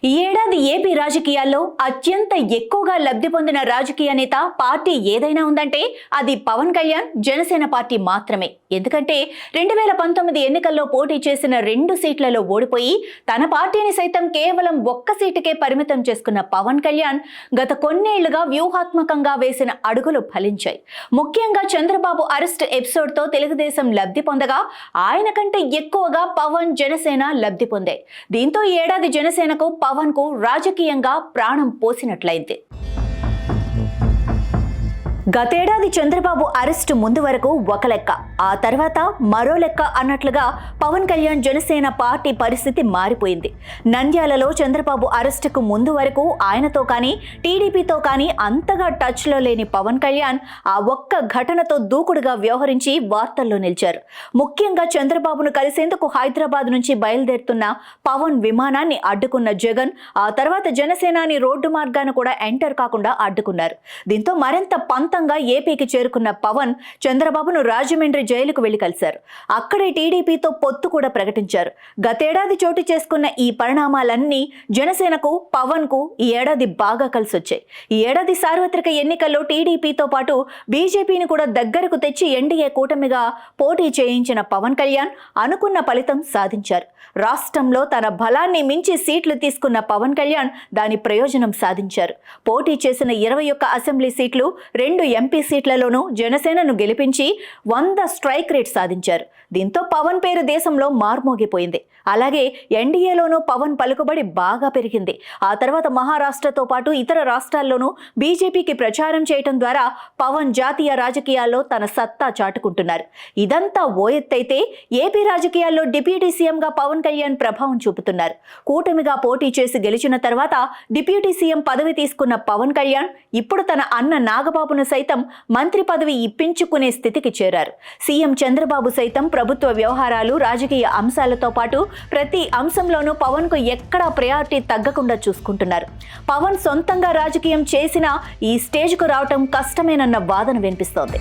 ఈ ఏడాది ఏపీ రాజకీయాల్లో అత్యంత ఎక్కువగా లబ్ధి పొందిన రాజకీయ నేత పార్టీ ఏదైనా ఉందంటే అది పవన్ కళ్యాణ్ జనసేన పార్టీ మాత్రమే. ఎందుకంటే 2019 ఎన్నికల్లో పోటీ చేసిన 2 సీట్లలో ఓడిపోయి తన పార్టీని సైతం కేవలం 1 సీటుకే పరిమితం చేసుకున్న పవన్ కళ్యాణ్ గత కొన్నేళ్లుగా వ్యూహాత్మకంగా వేసిన అడుగులు ఫలించాయి. ముఖ్యంగా చంద్రబాబు అరెస్ట్ ఎపిసోడ్తో తెలుగుదేశం లబ్ధి పొందగా ఆయన కంటే ఎక్కువగా పవన్ జనసేన లబ్ధి పొందాయి. దీంతో ఈ ఏడాది జనసేనకు పవన్ కు రాజకీయంగా ప్రాణం పోసినట్లయింది. గతేడాది చంద్రబాబు అరెస్టు ముందు వరకు ఒక లెక్క, ఆ తర్వాత మరో లెక్క అన్నట్లుగా పవన్ కళ్యాణ్ జనసేన పార్టీ పరిస్థితి మారిపోయింది. నంద్యాలలో చంద్రబాబు అరెస్టుకు ముందు వరకు ఆయనతో కానీ టీడీపీతో కానీ అంతగా టచ్లో లేని పవన్ కళ్యాణ్ ఆ ఒక్క ఘటనతో దూకుడుగా వ్యవహరించి వార్తల్లో నిలిచారు. ముఖ్యంగా చంద్రబాబును కలిసేందుకు హైదరాబాద్ నుంచి బయలుదేరుతున్న పవన్ విమానాన్ని అడ్డుకున్న జగన్ ఆ తర్వాత జనసేనాని రోడ్డు మార్గాన కూడా ఎంటర్ కాకుండా అడ్డుకున్నారు. దీంతో మరింత ఏపీకి చేరుకున్న పవన్ చంద్రబాబును రాజమండ్రి జైలుకు వెళ్లి కలిశారు. అక్కడే టీడీపీతో పొత్తు కూడా ప్రకటించారు. గతేడాది చోటు చేసుకున్న ఈ పరిణామాలన్నీ జనసేనకు పవన్ కు ఈ ఏడాది బాగా కలిసొచ్చాయి. ఈ ఏడాది సార్వత్రిక ఎన్నికల్లో టీడీపీతో పాటు బీజేపీని కూడా దగ్గరకు తెచ్చి ఎన్డీఏ కూటమిగా పోటీ చేయించిన పవన్ కళ్యాణ్ అనుకున్న ఫలితం సాధించారు. రాష్ట్రంలో తన బలాన్ని మించి సీట్లు తీసుకున్న పవన్ కళ్యాణ్ దాని ప్రయోజనం సాధించారు. పోటీ చేసిన 21 అసెంబ్లీ సీట్లు 2 ఎంపీ సీట్లలోనూ జనసేనను గెలిపించి 100 స్ట్రైక్ రేట్ సాధించారు. దీంతో పవన్ పేరు దేశంలో మార్మోగిపోయింది. అలాగే ఎన్డీఏలోనూ పవన్ పలుకుబడి బాగా పెరిగింది. ఆ తర్వాత మహారాష్ట్రతో పాటు ఇతర రాష్ట్రాల్లోనూ బీజేపీకి ప్రచారం చేయడం ద్వారా పవన్ జాతీయ రాజకీయాల్లో తన సత్తా చాటుకుంటున్నారు. ఇదంతా ఓ ఎత్తైతే ఏపీ రాజకీయాల్లో డిప్యూటీ సీఎంగా పవన్ కళ్యాణ్ ప్రభావం చూపుతున్నారు. కూటమిగా పోటీ చేసి గెలిచిన తర్వాత డిప్యూటీ సీఎం పదవి తీసుకున్న పవన్ కళ్యాణ్ ఇప్పుడు తన అన్న నాగబాబును సైతం మంత్రి పదవి ఇప్పించుకునే స్థితికి చేరారు. సీఎం చంద్రబాబు సైతం ప్రభుత్వ వ్యవహారాలు, రాజకీయ అంశాలతో పాటు ప్రతి అంశంలోనూ పవన్ కు ఎక్కడా ప్రయారిటీ తగ్గకుండా చూసుకుంటున్నారు. పవన్ సొంతంగా రాజకీయం చేసినా ఈ స్టేజ్ కు రావటం కష్టమేనన్న వాదన వినిపిస్తోంది.